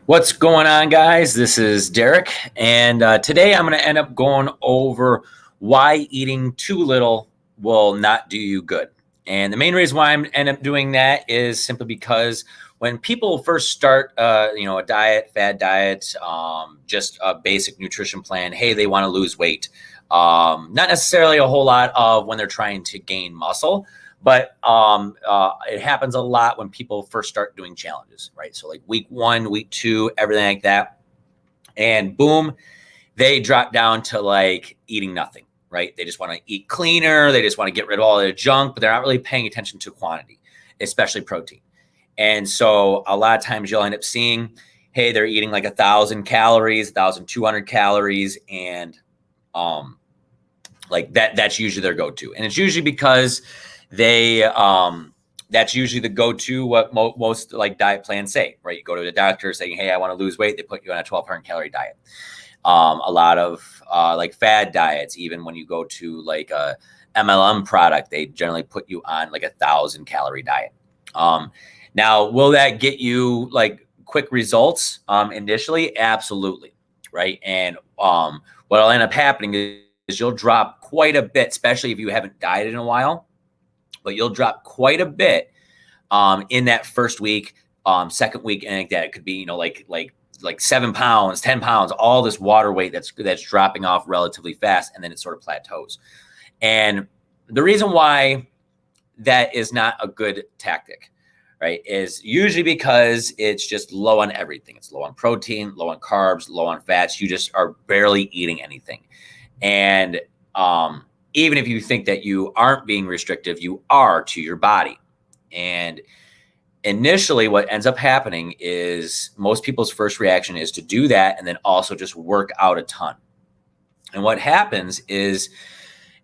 What's going on, guys? This is Derek, and today I'm going to end up going over why eating too little will not do you good. And the main reason why I'm end up doing that is simply because when people first start, a diet, fad diet, just a basic nutrition plan, hey, they want to lose weight. Not necessarily a whole lot of when they're trying to gain muscle, but it happens a lot when people first start doing challenges, right? So like week 1, week 2, everything like that. And boom, they drop down to like eating nothing, right? They just want to eat cleaner. They just want to get rid of all the junk, but they're not really paying attention to quantity, especially protein. And so a lot of times you'll end up seeing, hey, they're eating like 1,000 calories, 1,200 calories. And like that's usually their go-to. And it's usually because they that's usually the go-to what most like diet plans say, right? You go to the doctor saying, hey, I want to lose weight, they put you on a 1,200 calorie diet. A lot of like fad diets, even when you go to like a MLM product, they generally put you on like 1,000 calorie diet. Now, will that get you like quick results initially? Absolutely, right? And what'll end up happening is you'll drop quite a bit, especially if you haven't dieted in a while. But you'll drop quite a bit in that first week, second week, and like that. It could be, like 7 pounds, 10 pounds, all this water weight that's dropping off relatively fast, and then it sort of plateaus. And the reason why that is not a good tactic, right, is usually because it's just low on everything. It's low on protein, low on carbs, low on fats. You just are barely eating anything. And even if you think that you aren't being restrictive, you are to your body. And initially what ends up happening is most people's first reaction is to do that and then also just work out a ton. And what happens is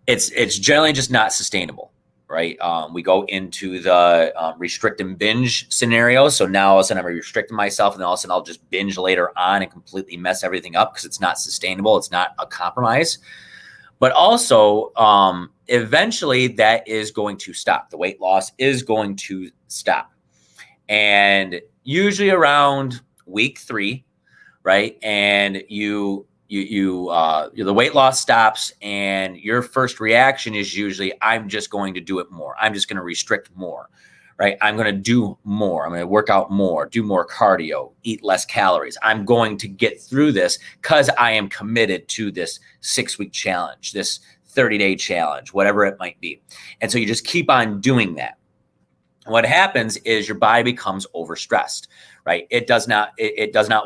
it's generally just not sustainable, right? We go into the restrict and binge scenario. So now all of a sudden I'm restricting myself, and then all of a sudden I'll just binge later on and completely mess everything up because it's not sustainable. It's not a compromise. But also, eventually that is going to stop. The weight loss is going to stop. And usually around week 3, right? And the weight loss stops, and your first reaction is usually, I'm just going to do it more. I'm just going to restrict more, right? I'm going to do more. I'm going to work out more, do more cardio, eat less calories. I'm going to get through this because I am committed to this 6-week challenge, this 30-day challenge, whatever it might be. And so you just keep on doing that. What happens is your body becomes overstressed, right? It does not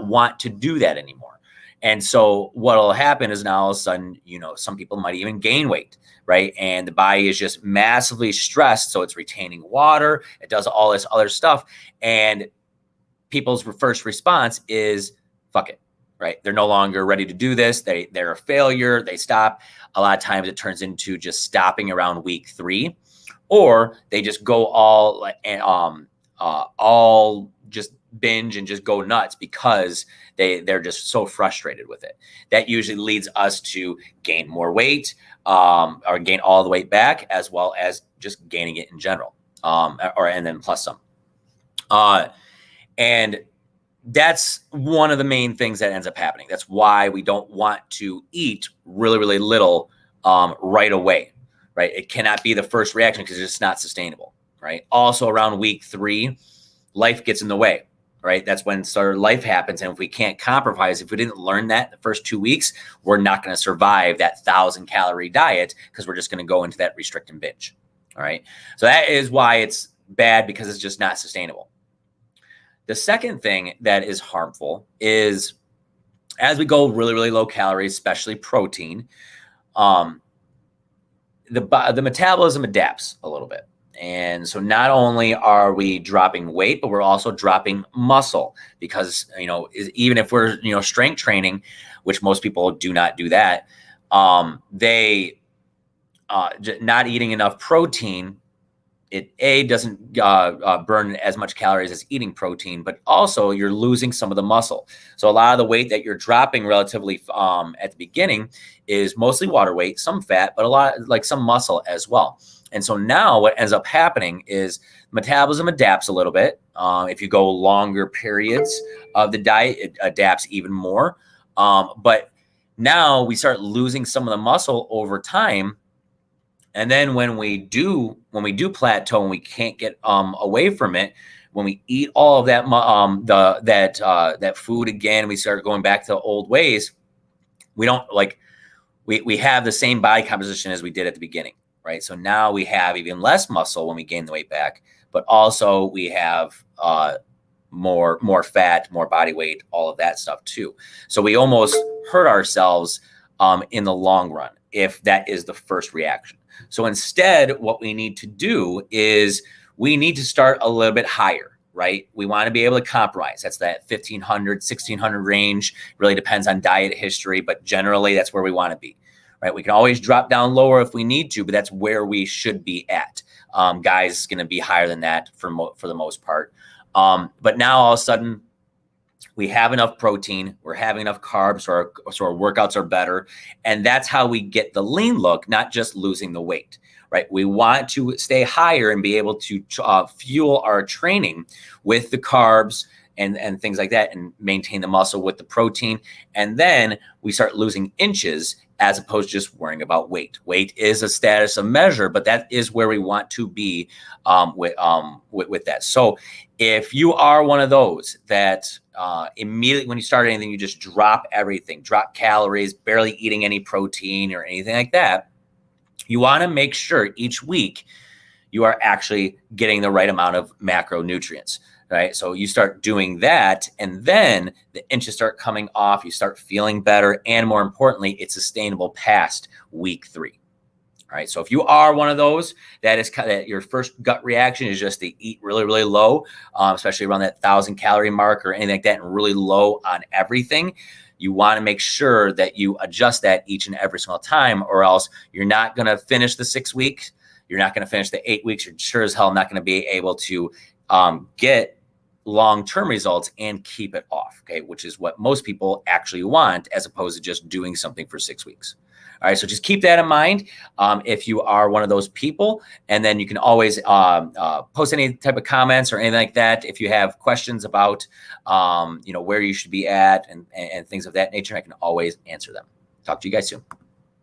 want to do that anymore. And so what will happen is now all of a sudden, some people might even gain weight, right? And the body is just massively stressed. So it's retaining water. It does all this other stuff. And people's first response is, fuck it, right? They're no longer ready to do this. They're a failure. They stop. A lot of times it turns into just stopping around week 3, or they just go all just binge and just go nuts because they're just so frustrated with it. That usually leads us to gain more weight, or gain all the weight back, as well as just gaining it in general, and then plus some. And that's one of the main things that ends up happening. That's why we don't want to eat really, really little right away, right? It cannot be the first reaction because it's not sustainable, right? Also around week 3, life gets in the way, right? That's when sort of life happens. And if we can't compromise, if we didn't learn that the first 2 weeks, we're not going to survive that 1,000-calorie diet because we're just going to go into that restrict and binge. All right. So that is why it's bad, because it's just not sustainable. The second thing that is harmful is as we go really, really low calories, especially protein, the metabolism adapts a little bit. And so not only are we dropping weight, but we're also dropping muscle, because, even if we're, strength training, which most people do not do that, they not eating enough protein, it doesn't burn as much calories as eating protein, but also you're losing some of the muscle. So a lot of the weight that you're dropping relatively at the beginning is mostly water weight, some fat, but a lot like some muscle as well. And so now what ends up happening is metabolism adapts a little bit. If you go longer periods of the diet, it adapts even more. But now we start losing some of the muscle over time. And then when we do plateau and we can't get away from it, when we eat all of that that food again, we start going back to old ways. We don't we have the same body composition as we did at the beginning, right? So now we have even less muscle when we gain the weight back, but also we have more fat, more body weight, all of that stuff too. So we almost hurt ourselves in the long run if that is the first reaction. So instead, what we need to do is we need to start a little bit higher, right? We want to be able to compromise. That's that 1,500, 1,600 range. Really depends on diet history, but generally that's where we want to be, right? We can always drop down lower if we need to, but that's where we should be at. Guys, going to be higher than that for the most part. But now all of a sudden, we have enough protein, we're having enough carbs, so our workouts are better. And that's how we get the lean look, not just losing the weight, right? We want to stay higher and be able to fuel our training with the carbs and things like that, and maintain the muscle with the protein. And then we start losing inches as opposed to just worrying about weight. Weight is a status of measure, but that is where we want to be with that. So if you are one of those that immediately when you start anything, you just drop everything, drop calories, barely eating any protein or anything like that, you want to make sure each week you are actually getting the right amount of macronutrients. Right. So you start doing that, and then the inches start coming off. You start feeling better. And more importantly, it's sustainable past week 3. All right. So if you are one of those that is kind of your first gut reaction is just to eat really, really low, especially around that 1,000 calorie mark or anything like that, and really low on everything, you want to make sure that you adjust that each and every single time, or else you're not going to finish the 6 weeks. You're not going to finish the 8 weeks. You're sure as hell not going to be able to get long-term results and keep it off, okay, which is what most people actually want, as opposed to just doing something for 6 weeks. All right, so just keep that in mind if you are one of those people, and then you can always post any type of comments or anything like that if you have questions about where you should be at and things of that nature. I can always answer them. Talk to you guys soon.